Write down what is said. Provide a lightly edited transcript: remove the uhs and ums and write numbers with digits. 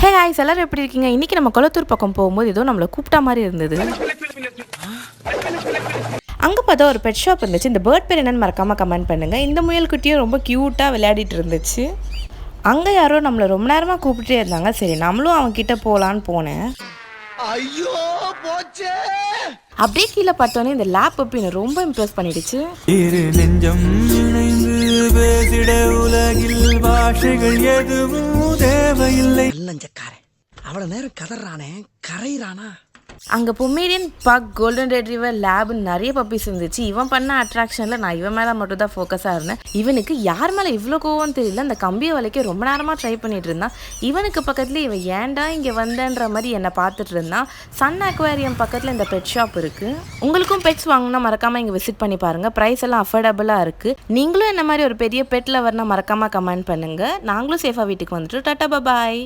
Hey guys, எல்லாரும் எப்படி இருக்கீங்க? இன்றைக்கி நம்ம கொளத்தூர் பக்கம் போகும்போது ஏதோ நம்மளை கூப்பிட்டா மாதிரி இருந்தது. அங்கே பார்த்தா ஒரு பெட் ஷாப் இருந்துச்சு. இந்த பேர்ட் பேர் என்னன்னு மறக்காமல் கமெண்ட் பண்ணுங்கள். இந்த முயல் குட்டியும் ரொம்ப க்யூட்டாக விளையாடிட்டு இருந்துச்சு. அங்கே யாரோ நம்மளை ரொம்ப நேரமாக கூப்பிட்டே இருந்தாங்க. சரி, நம்மளும் அவன்கிட்ட போகலான்னு போனேன். ஐயோ போச்சே. அப்படியே கீழே பார்த்தோன்னே இந்த லேப் பப்பி என்னை ரொம்ப இம்ப்ரெஸ் பண்ணிடுச்சு. நெஞ்சம் இணைந்து பேசிட உலகில் பாஷைகள் எதுவும் தேவையில்லை. நல்லஞ்சக்காரன் அவ்வளவு நேரம் கதறானே, கரையிறானா? அங்கே பொமேரியன் பக், கோல்டன் ரெட்ரீவர், லேப்னு நிறைய பப்பீஸ் இருந்துச்சு. இவன் பண்ண அட்ராக்ஷனில் நான் இவன் மேலே மட்டும் தான் ஃபோக்கஸாக இருந்தேன். இவனுக்கு யார் மேலே இவ்வளோ கோவம் தெரியல. அந்த கம்பியை வளைக்க ரொம்ப நேரமாக ட்ரை பண்ணிட்டு இருந்தான். இவனுக்கு பக்கத்துலேயே இவன் ஏன்டா இங்கே வந்தேன்ற மாதிரி என்னை பார்த்துட்டு இருந்தான். சன் அக்வேரியம் பக்கத்தில் இந்த பெட் ஷாப் இருக்குது. உங்களுக்கும் பெட்ஸ் வாங்கினா மறக்காமல் இங்கே விசிட் பண்ணி பாருங்கள். ப்ரைஸ் எல்லாம் அஃபோர்டபுளாக இருக்குது. நீங்களும் என்ன மாதிரி ஒரு பெரிய பெட் லவர்னா மறக்காமல் கமெண்ட் பண்ணுங்கள். நாங்களும் சேஃபாக வீட்டுக்கு வந்துட்டு டாட்டா பாய்.